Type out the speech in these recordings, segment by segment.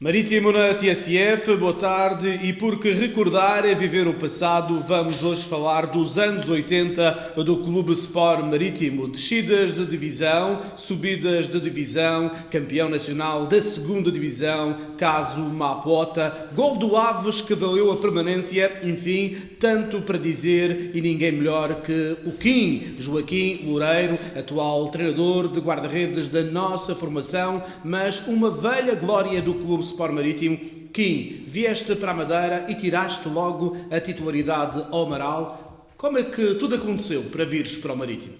Marítimo na TSF, boa tarde. E porque recordar é viver o passado, vamos hoje falar dos anos 80 do Clube Sport Marítimo. Descidas de divisão, subidas de divisão, campeão nacional da 2ª Divisão, caso Mapota, gol do Aves que valeu a permanência, enfim, tanto para dizer e ninguém melhor que o Kim, Joaquim Loureiro, atual treinador de guarda-redes da nossa formação, mas uma velha glória do Clube Sport Marítimo. Kim, vieste para a Madeira e tiraste logo a titularidade ao Amaral. Como é que tudo aconteceu para vires para o Marítimo?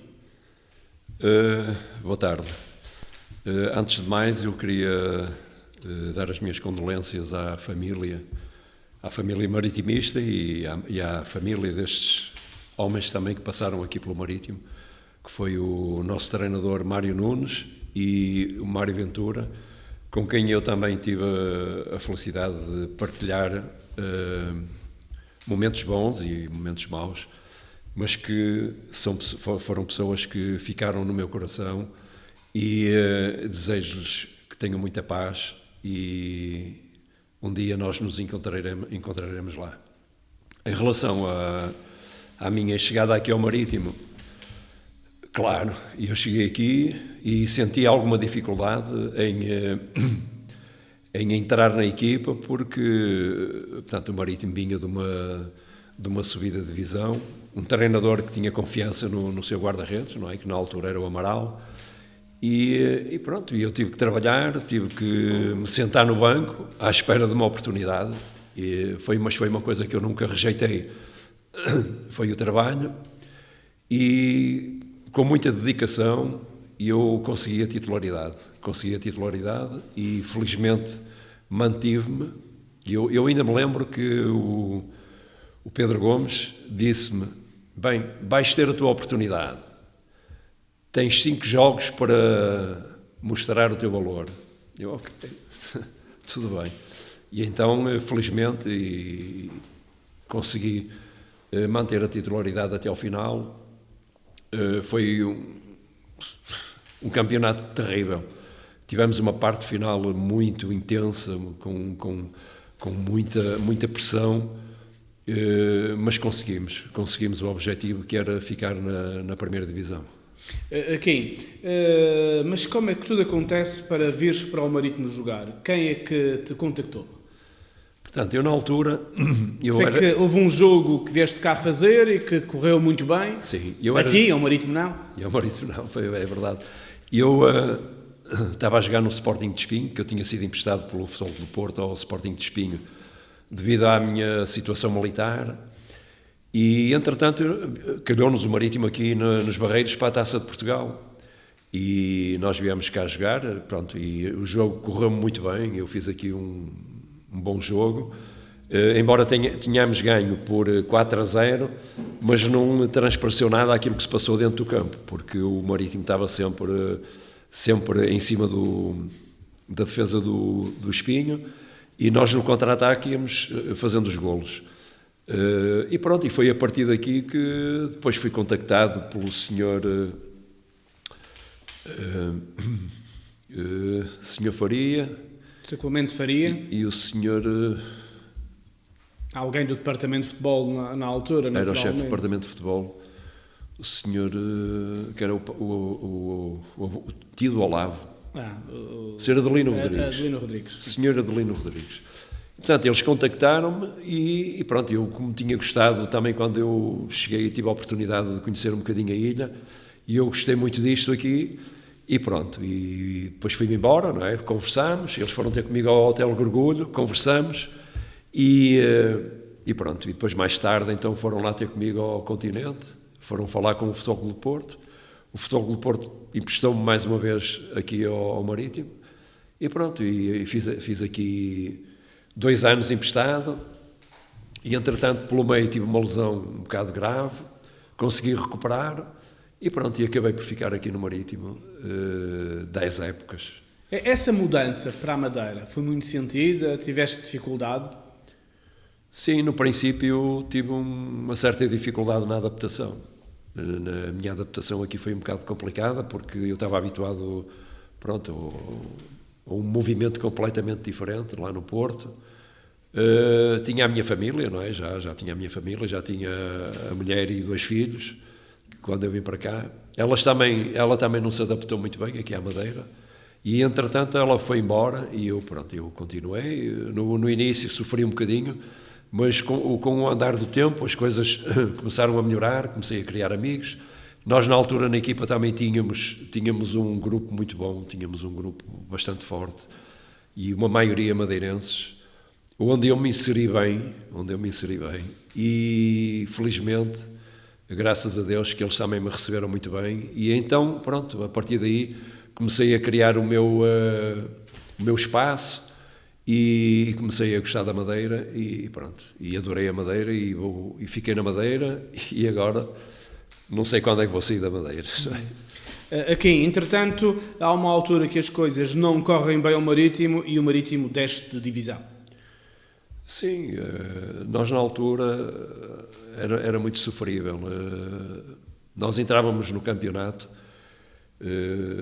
Boa tarde. Antes de mais, eu queria dar as minhas condolências à família maritimista e à família destes homens também que passaram aqui pelo Marítimo, que foi o nosso treinador Mário Nunes e o Mário Ventura, com quem eu também tive a felicidade de partilhar momentos bons e momentos maus, mas que foram pessoas que ficaram no meu coração e desejo-lhes que tenham muita paz e um dia nós nos encontraremos lá. Em relação à minha chegada aqui ao Marítimo, claro, eu cheguei aqui e senti alguma dificuldade em entrar na equipa porque, portanto, o Marítimo vinha de uma subida de divisão, um treinador que tinha confiança no seu guarda-redes, não é? Que na altura era o Amaral, e pronto, eu tive que trabalhar, tive que me sentar no banco à espera de uma oportunidade, mas foi uma coisa que eu nunca rejeitei, foi o trabalho, e com muita dedicação eu consegui a titularidade e felizmente mantive-me. Eu ainda me lembro que o Pedro Gomes disse-me: bem, vais ter a tua oportunidade, tens 5 jogos para mostrar o teu valor. Eu, ok, tudo bem. E então, felizmente, consegui manter a titularidade até ao final. Foi um campeonato terrível. Tivemos uma parte final muito intensa, com muita pressão, mas conseguimos o objetivo, que era ficar na primeira divisão. Kim, mas como é que tudo acontece para vires para o Marítimo jogar? Quem é que te contactou? Portanto, eu na altura... Sei que houve um jogo que vieste cá fazer e que correu muito bem. Sim. Ti, ao Marítimo não? E ao Marítimo não, é verdade. Eu estava a jogar no Sporting de Espinho, que eu tinha sido emprestado pelo Futebol do Porto ao Sporting de Espinho, devido à minha situação militar, e entretanto calhou-nos o Marítimo aqui nos Barreiros para a Taça de Portugal, e nós viemos cá jogar, pronto, e o jogo correu muito bem, eu fiz aqui um bom jogo, embora tenhamos ganho por 4-0, mas não me transpareceu nada aquilo que se passou dentro do campo, porque o Marítimo estava sempre em cima da defesa do Espinho, e nós no contra-ataque íamos fazendo os golos. E pronto, e foi a partir daqui que depois fui contactado pelo senhor Faria. Sr. Clemente Faria. E o senhor... Alguém do departamento de futebol na altura, era o chefe do departamento de futebol, o senhor, que era o tio do Olavo. O senhor Adelino Rodrigues. Senhor Adelino Rodrigues. Portanto, eles contactaram-me e pronto, eu, como tinha gostado também quando eu cheguei, tive a oportunidade de conhecer um bocadinho a ilha, e eu gostei muito disto aqui, e pronto, e depois fui-me embora, não é? Conversámos, eles foram ter comigo ao Hotel Gorgulho, conversamos, e pronto, e depois mais tarde então foram lá ter comigo ao continente, foram falar com o Futebol Clube do Porto, o Futebol Clube do Porto emprestou-me mais uma vez aqui ao Marítimo, e pronto, e fiz aqui 2 anos emprestado, e entretanto pelo meio tive uma lesão um bocado grave, consegui recuperar, e pronto, e acabei por ficar aqui no Marítimo 10 épocas. Essa mudança para a Madeira foi muito sentida? Tiveste dificuldade? Sim, no princípio tive uma certa dificuldade na adaptação. A minha adaptação aqui foi um bocado complicada, porque eu estava habituado, pronto, um movimento completamente diferente lá no Porto. Tinha a minha família, não é? Já tinha a minha família, já tinha a mulher e 2 filhos, quando eu vim para cá. Ela também não se adaptou muito bem aqui à Madeira, e entretanto ela foi embora e eu continuei. No início sofri um bocadinho, mas com o andar do tempo as coisas começaram a melhorar, comecei a criar amigos. Nós na altura na equipa também tínhamos um grupo muito bom, tínhamos um grupo bastante forte e uma maioria madeirenses, onde eu me inseri bem, e felizmente, graças a Deus, que eles também me receberam muito bem, e então, pronto, a partir daí comecei a criar o meu espaço e comecei a gostar da Madeira e pronto, e adorei a Madeira e fiquei na Madeira e agora não sei quando é que vou sair da Madeira. Aqui, entretanto, há uma altura que as coisas não correm bem ao Marítimo e o Marítimo desce de divisão. Sim, nós na altura era muito sofrível. Nós entrávamos no campeonato,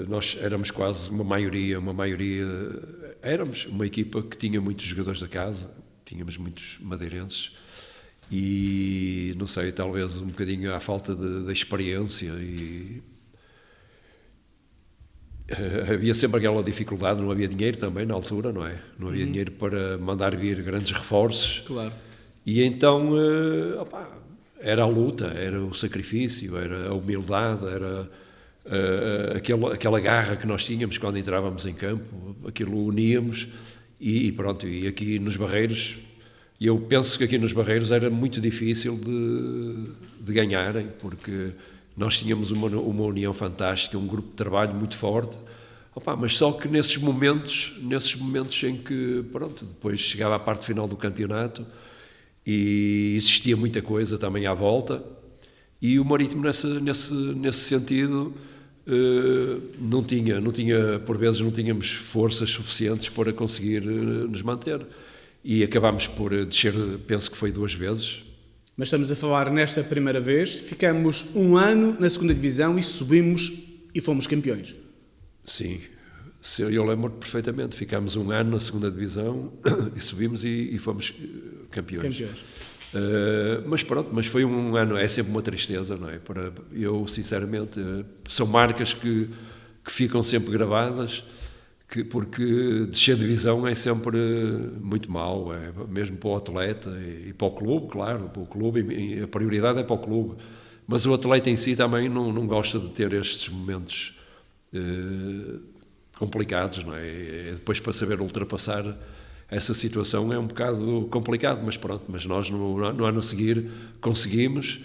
nós éramos quase uma maioria, éramos uma equipa que tinha muitos jogadores da casa, tínhamos muitos madeirenses e, não sei, talvez um bocadinho à falta de experiência e havia sempre aquela dificuldade, não havia dinheiro também na altura, não é? Não havia dinheiro para mandar vir grandes reforços. Claro. E então, era a luta, era o sacrifício, era a humildade, era aquela garra que nós tínhamos quando entrávamos em campo, aquilo uníamos e pronto, e aqui nos Barreiros, eu penso que aqui nos Barreiros era muito difícil de ganharem, porque nós tínhamos uma união fantástica, um grupo de trabalho muito forte, mas só que nesses momentos em que, pronto, depois chegava à parte final do campeonato e existia muita coisa também à volta, e o Marítimo nesse sentido não tinha, por vezes não tínhamos forças suficientes para conseguir nos manter, e acabámos por descer, penso que foi 2 vezes. Mas estamos a falar nesta primeira vez, ficamos 1 ano na segunda divisão e subimos e fomos campeões. Sim, eu lembro perfeitamente, ficámos 1 ano na segunda divisão e subimos e fomos campeões. Mas pronto, mas foi 1 ano, é sempre uma tristeza, não é? Eu, sinceramente, são marcas que ficam sempre gravadas, porque descer de divisão é sempre muito mau, mesmo para o atleta e para o clube, claro, para o clube, a prioridade é para o clube, mas o atleta em si também não gosta de ter estes momentos complicados, não é? Depois, para saber ultrapassar essa situação é um bocado complicado, mas pronto, mas nós no ano a seguir conseguimos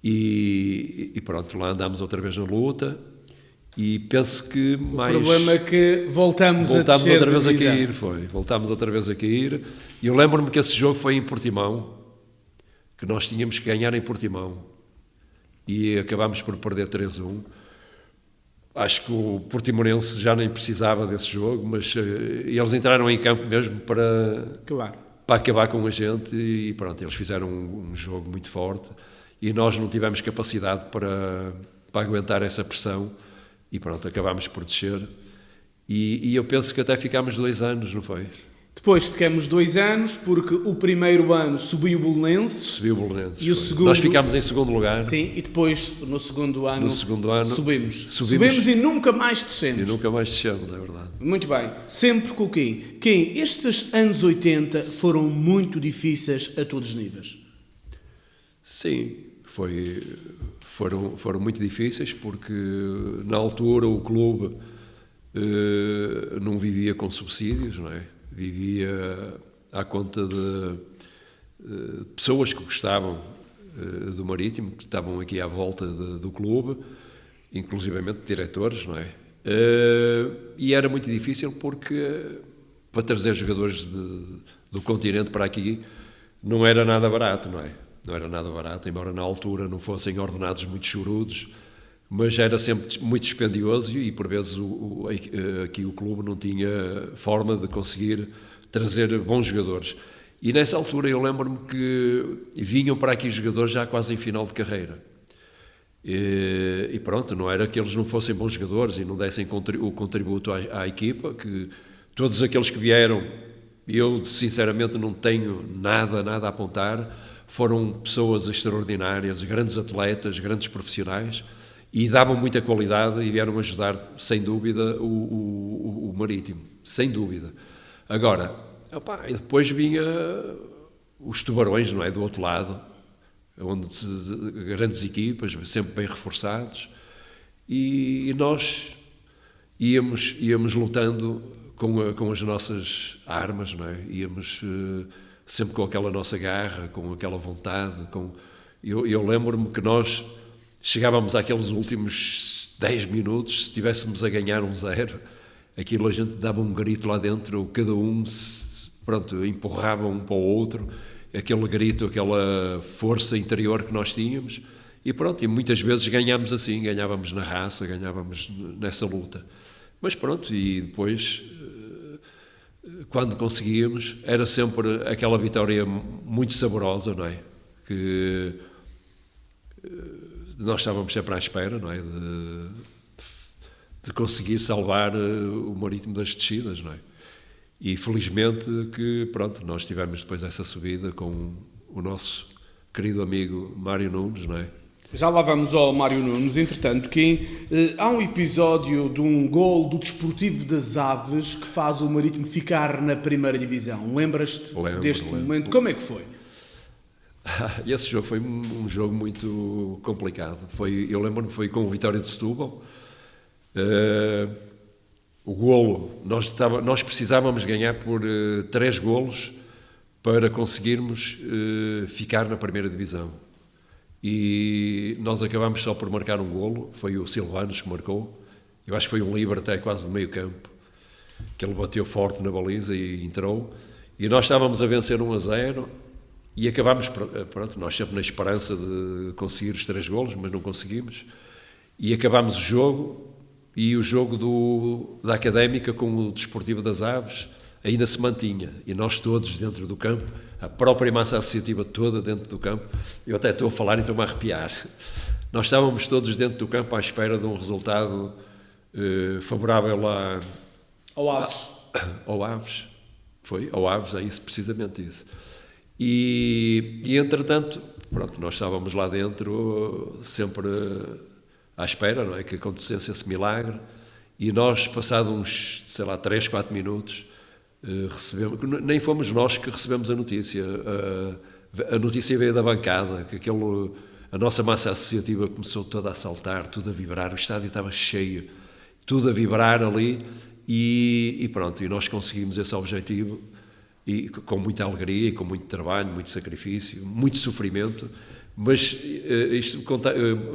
e pronto, lá andámos outra vez na luta. E penso que mais... O problema é que voltámos a descer outra vez de divisão. a cair, voltámos outra vez a cair, e eu lembro-me que esse jogo foi em Portimão, que nós tínhamos que ganhar em Portimão, e acabámos por perder 3-1. Acho que o Portimonense já nem precisava desse jogo, mas eles entraram em campo mesmo para acabar com a gente, e pronto, eles fizeram um jogo muito forte, e nós não tivemos capacidade para aguentar essa pressão, e pronto, acabámos por descer. E eu penso que até ficámos 2 anos, não foi? Depois ficamos 2 anos, porque o primeiro ano subiu o Belenenses. Subiu o Belenenses. E o segundo... Nós ficámos em segundo lugar. Sim, e depois, no segundo ano subimos. Subimos e nunca mais descemos. E nunca mais descemos, é verdade. Muito bem. Sempre com o Kim. Kim, estes anos 80 foram muito difíceis a todos os níveis. Sim, foram muito difíceis, porque na altura o clube não vivia com subsídios, não é? Vivia à conta de pessoas que gostavam do Marítimo, que estavam aqui à volta do clube, inclusivamente diretores, não é? E era muito difícil porque para trazer jogadores do continente para aqui não era nada barato, não é? Não era nada barato, embora na altura não fossem ordenados muito chorudos, mas era sempre muito dispendioso e por vezes aqui o clube não tinha forma de conseguir trazer bons jogadores. E nessa altura eu lembro-me que vinham para aqui jogadores já quase em final de carreira. E pronto, não era que eles não fossem bons jogadores e não dessem o contributo à equipa, que Todos aqueles que vieram, eu sinceramente não tenho nada a apontar, foram pessoas extraordinárias, grandes atletas, grandes profissionais, e davam muita qualidade e vieram ajudar, sem dúvida, o Marítimo, sem dúvida. Agora, depois vinha os tubarões, não é, do outro lado, onde grandes equipas, sempre bem reforçados, e nós íamos lutando com as nossas armas, não é? Íamos sempre com aquela nossa garra, com aquela vontade. Eu lembro-me que nós chegávamos àqueles últimos 10 minutos, se estivéssemos a ganhar 1-0, aquilo a gente dava um grito lá dentro, cada um empurrava um para o outro, aquele grito, aquela força interior que nós tínhamos, e muitas vezes ganhámos assim, ganhávamos na raça, ganhávamos nessa luta. Mas e depois, quando conseguíamos, era sempre aquela vitória muito saborosa, não é? Que nós estávamos sempre à espera, não é? De conseguir salvar o Marítimo das descidas, não é? E felizmente que, nós tivemos depois essa subida com o nosso querido amigo Mário Nunes, não é? Já lá vamos ao Mário Nunes. Entretanto, há um episódio de um gol do Desportivo das Aves que faz o Marítimo ficar na primeira divisão. Lembras-te deste momento? Como é que foi? Esse jogo foi um jogo muito complicado. Eu lembro-me que foi com o Vitória de Setúbal. O golo, nós precisávamos ganhar por 3 golos para conseguirmos ficar na primeira divisão. E nós acabámos só por marcar um golo, foi o Silvanos que marcou. Eu acho que foi um livre até quase de meio campo, que ele bateu forte na baliza e entrou. E nós estávamos a vencer 1-0 e acabámos, nós sempre na esperança de conseguir os 3 golos, mas não conseguimos. E acabámos o jogo, e o jogo da Académica com o Desportivo das Aves ainda se mantinha, e nós todos dentro do campo, a própria massa associativa toda dentro do campo. Eu até estou a falar e estou-me a arrepiar. Nós estávamos todos dentro do campo à espera de um resultado favorável ao Aves. Ao Aves. Foi? Ao Aves, é isso, precisamente isso. E entretanto, nós estávamos lá dentro sempre à espera, não é, que acontecesse esse milagre, e nós, passados uns, 3, 4 minutos, recebemos, nem fomos nós que recebemos a notícia, a notícia veio da bancada, que a nossa massa associativa começou toda a saltar, tudo a vibrar, o estádio estava cheio, tudo a vibrar ali, e nós conseguimos esse objetivo, e com muita alegria, e com muito trabalho, muito sacrifício, muito sofrimento. Mas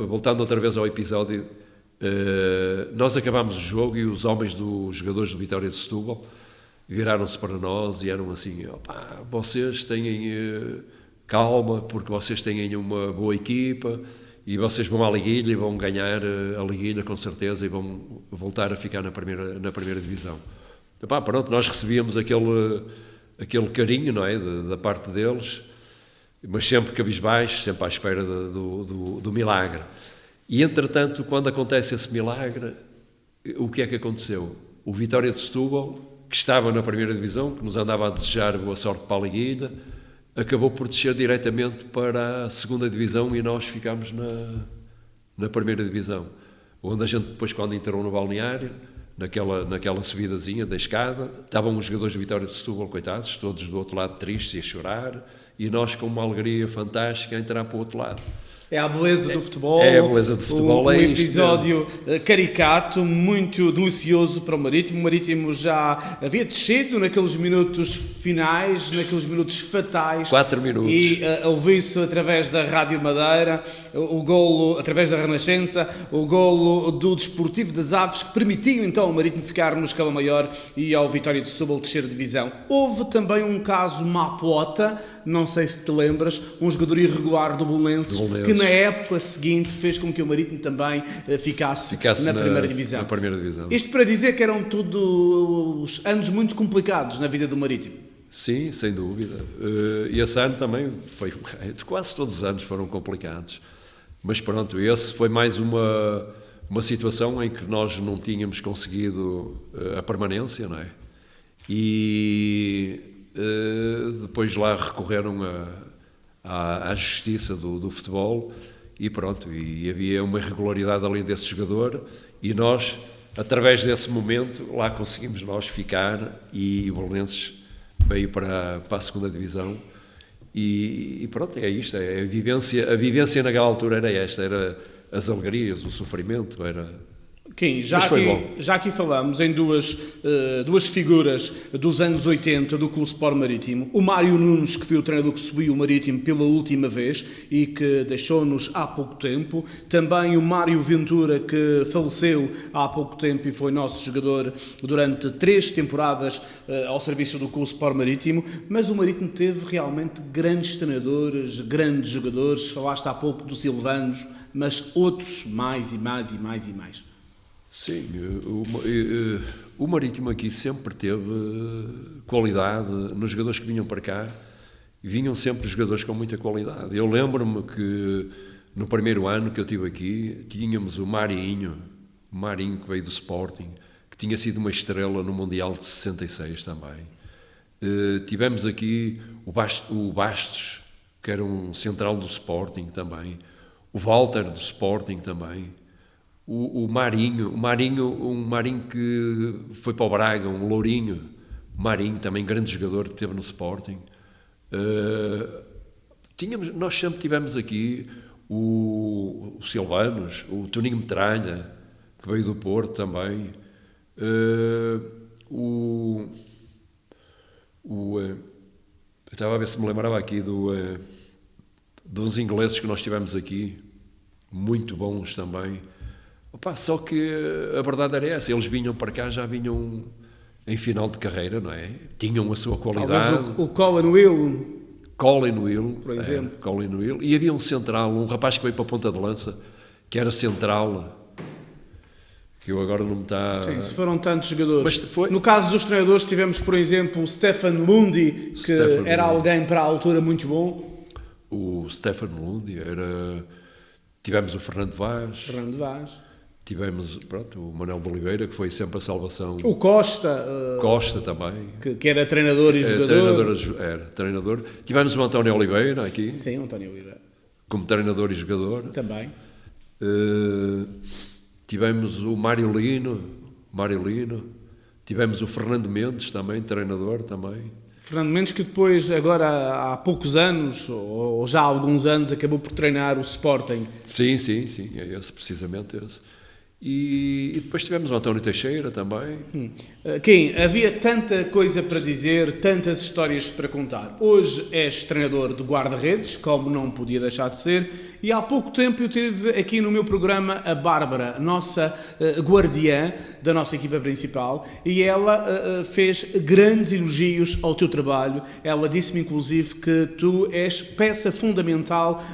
voltando outra vez ao episódio, nós acabámos o jogo e os jogadores do Vitória de Setúbal viraram-se para nós e eram assim: vocês têm calma, porque vocês têm uma boa equipa e vocês vão à liguilha e vão ganhar a liguilha com certeza e vão voltar a ficar na primeira divisão. Nós recebíamos aquele carinho, não é, da parte deles, mas sempre cabisbaixo, sempre à espera do milagre. E, entretanto, quando acontece esse milagre, o que é que aconteceu? O Vitória de Setúbal, que estava na primeira divisão, que nos andava a desejar boa sorte para a liguilha, acabou por descer diretamente para a segunda divisão e nós ficámos na primeira divisão. Onde a gente depois, quando entrou no balneário, naquela subidazinha da escada, estavam os jogadores do Vitória de Setúbal, coitados, todos do outro lado tristes e a chorar, e nós com uma alegria fantástica a entrar para o outro lado. É a beleza do futebol. É a beleza do futebol. Um episódio caricato, muito delicioso para o Marítimo. O Marítimo já havia descido naqueles minutos finais, naqueles minutos fatais. 4 minutos. E ouviu-se através da Rádio Madeira, o golo, através da Renascença, o golo do Desportivo das Aves, que permitiu então ao Marítimo ficar no escalão maior e ao Vitória de Setúbal descer de divisão. Houve também um caso Mapota, não sei se te lembras, um jogador irregular do Belenenses, que na época seguinte fez com que o Marítimo também ficasse na primeira divisão. Isto para dizer que eram todos anos muito complicados na vida do Marítimo. Sim, sem dúvida. E esse ano também foi, quase todos os anos foram complicados. Mas esse foi mais uma situação em que nós não tínhamos conseguido a permanência, não é? e depois lá recorreram à justiça do futebol e pronto, e havia uma irregularidade além desse jogador e nós, através desse momento, lá conseguimos nós ficar e o Belenenses veio para a segunda divisão e pronto, é isto, é a vivência naquela altura era esta, era as alegrias, o sofrimento, era... Kim, já aqui falamos em duas figuras dos anos 80 do Clube Sport Marítimo. O Mário Nunes, que foi o treinador que subiu o Marítimo pela última vez e que deixou-nos há pouco tempo. Também o Mário Ventura, que faleceu há pouco tempo e foi nosso jogador durante 3 temporadas ao serviço do Clube Sport Marítimo. Mas o Marítimo teve realmente grandes treinadores, grandes jogadores. Falaste há pouco dos Silvanos, mas outros mais e mais e mais e mais. Sim, o Marítimo aqui sempre teve qualidade nos jogadores que vinham para cá, vinham sempre jogadores com muita qualidade. Eu lembro-me que no primeiro ano que eu estive aqui, tínhamos o Marinho que veio do Sporting, que tinha sido uma estrela no Mundial de 66 também. Tivemos aqui o Bastos, que era um central do Sporting também, o Walter do Sporting também. O Marinho, um Marinho que foi para o Braga, um lourinho, Marinho, também grande jogador que teve no Sporting. Nós sempre tivemos aqui o Silvanos, o Toninho Metralha, que veio do Porto também, eu estava a ver se me lembrava aqui dos ingleses que nós tivemos aqui, muito bons também. Opa, só que a verdade era essa, eles vinham para cá, já vinham em final de carreira, não é? Tinham a sua qualidade. Talvez o Colin Will, por exemplo. Colin Will. E havia um central, um rapaz que veio para a ponta de lança, que era central, que eu agora não me está... Sim, se foram tantos jogadores. Foi... No caso dos treinadores tivemos, por exemplo, o Stefan Lundi, que era alguém para a altura muito bom. O Stefan Lundi era... Tivemos o Fernando Vaz. Tivemos, pronto, o Manuel de Oliveira, que foi sempre a salvação. O Costa. Costa também. Que era treinador e jogador. Era treinador. Tivemos o António Oliveira aqui. Sim, o António Oliveira. Como treinador e jogador. Também. Tivemos o Mário Lino. Tivemos o Fernando Mendes também, treinador também. Fernando Mendes, que depois, agora há poucos anos, ou já há alguns anos, acabou por treinar o Sporting. Sim, é esse, precisamente esse. E depois tivemos o António Teixeira também. Kim, havia tanta coisa para dizer, tantas histórias para contar. Hoje és treinador de guarda-redes, como não podia deixar de ser, e há pouco tempo eu tive aqui no meu programa a Bárbara, nossa guardiã da nossa equipa principal, e ela fez grandes elogios ao teu trabalho. Ela disse-me inclusive que tu és peça fundamental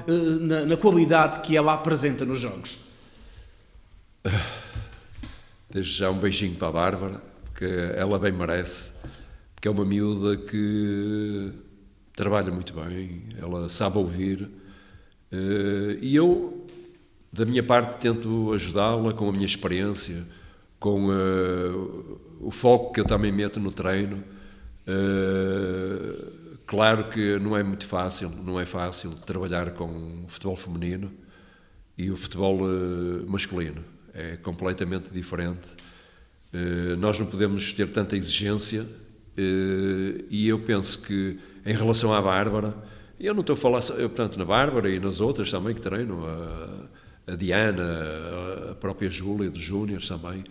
na qualidade que ela apresenta nos jogos. Desde já um beijinho para a Bárbara, porque ela bem merece, porque é uma miúda que trabalha muito bem, ela sabe ouvir, e eu, da minha parte, tento ajudá-la com a minha experiência, com o foco que eu também meto no treino. Claro que não é fácil trabalhar com o futebol feminino e o futebol masculino. É completamente diferente. Nós não podemos ter tanta exigência e eu penso que, em relação à Bárbara, eu não estou a falar, portanto, na Bárbara e nas outras também que treino, a Diana, a própria Júlia, dos Júniors também,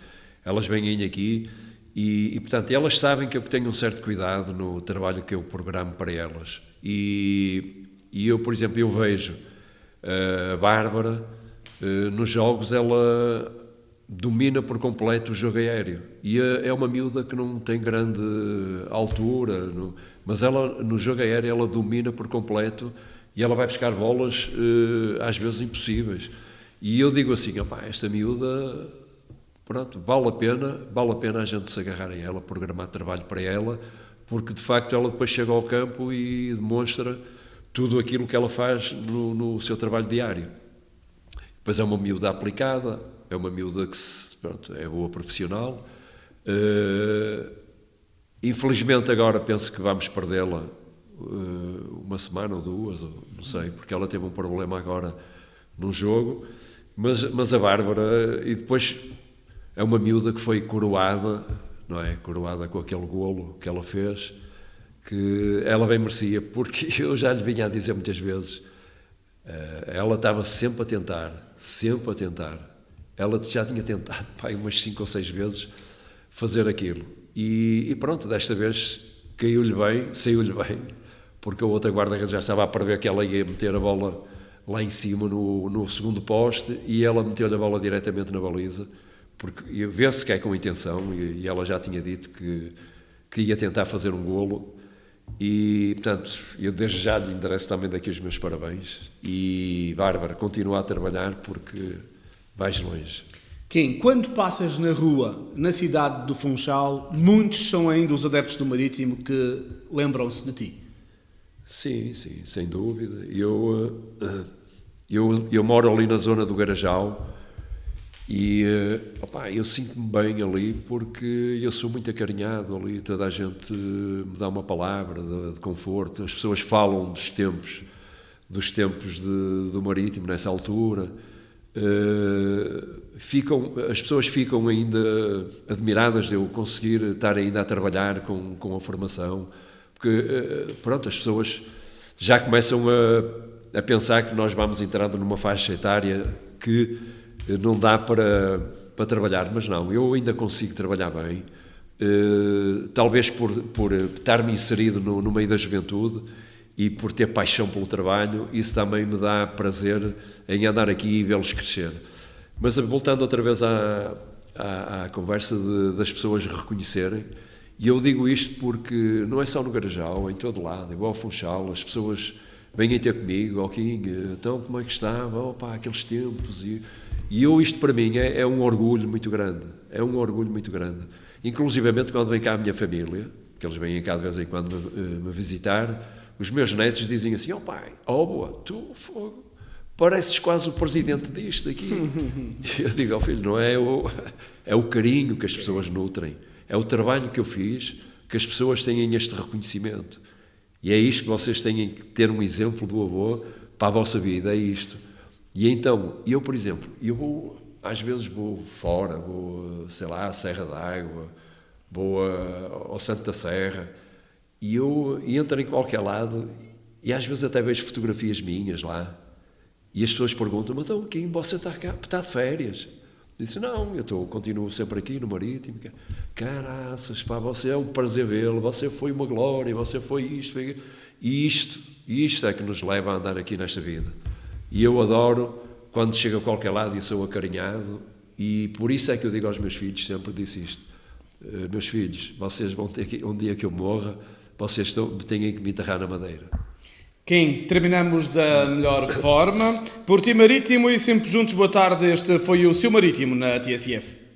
elas vêm aqui e, portanto, elas sabem que eu tenho um certo cuidado no trabalho que eu programo para elas. E eu, por exemplo, eu vejo a Bárbara... nos jogos ela domina por completo o jogo aéreo e é uma miúda que não tem grande altura, mas ela no jogo aéreo ela domina por completo e ela vai buscar bolas às vezes impossíveis e eu digo assim, esta miúda, pronto, vale a pena a gente se agarrar a ela, programar trabalho para ela, porque de facto ela depois chega ao campo e demonstra tudo aquilo que ela faz no seu trabalho diário. Depois é uma miúda aplicada, é uma miúda que pronto, é boa profissional Infelizmente agora penso que vamos perdê-la uma semana ou duas, ou não sei, porque ela teve um problema agora num jogo, mas a Bárbara, e depois é uma miúda que foi coroada, não é? Coroada com aquele golo que ela fez, que ela bem merecia, porque eu já lhe vinha a dizer muitas vezes, ela estava sempre a tentar, ela já tinha tentado umas 5 ou 6 vezes fazer aquilo, e pronto, desta vez caiu-lhe bem, saiu-lhe bem, porque a outra guarda-redes já estava a prever que ela ia meter a bola lá em cima no segundo poste, e ela meteu-lhe a bola diretamente na baliza, porque vê-se que é com intenção, e ela já tinha dito que ia tentar fazer um golo, e portanto eu desde já lhe endereço também daqui os meus parabéns, e Bárbara, continua a trabalhar porque vais longe. Kim, quando passas na rua, na cidade do Funchal, muitos são ainda os adeptos do Marítimo que lembram-se de ti. Sim, sem dúvida. Eu moro ali na zona do Garajal e eu sinto-me bem ali porque eu sou muito acarinhado ali, toda a gente me dá uma palavra de conforto, as pessoas falam dos tempos do Marítimo nessa altura. As pessoas ficam ainda admiradas de eu conseguir estar ainda a trabalhar com a formação, porque pronto, as pessoas já começam a pensar que nós vamos entrando numa faixa etária que não dá para trabalhar, mas não, eu ainda consigo trabalhar bem, talvez por estar-me inserido no meio da juventude e por ter paixão pelo trabalho, isso também me dá prazer em andar aqui e vê-los crescer. Mas voltando outra vez à conversa das pessoas reconhecerem, e eu digo isto porque não é só no Garajal, em todo lado, igual ao Funchal, as pessoas vêm ter comigo, King, então como é que estava? Opa, aqueles tempos. E isto para mim é um orgulho muito grande, Inclusivamente quando vem cá a minha família, que eles vêm cá de vez em quando me visitar, os meus netos dizem assim, pai, boa, tu, fogo, pareces quase o presidente disto aqui. Eu digo ao filho, não é o carinho que as pessoas nutrem, é o trabalho que eu fiz, que as pessoas têm este reconhecimento. E é isto que vocês têm que ter um exemplo do avô para a vossa vida, é isto. E então, eu, por exemplo, às vezes vou fora, sei lá, à Serra d'Água, vou ao Santo da Serra, e eu entro em qualquer lado, e às vezes até vejo fotografias minhas lá, e as pessoas perguntam-me, então, Kim, você está de férias? Disse, não, continuo sempre aqui no Marítimo. Caraças, você é um prazer vê-lo, você foi uma glória, você foi isto, e isto é que nos leva a andar aqui nesta vida. E eu adoro quando chego a qualquer lado e sou acarinhado, e por isso é que eu digo aos meus filhos, sempre disse isto, meus filhos, vocês vão ter que, um dia que eu morra, vocês têm que me enterrar na Madeira. Kim, terminamos da melhor forma. Por ti Marítimo e sempre juntos, boa tarde. Este foi o seu Marítimo na TSF.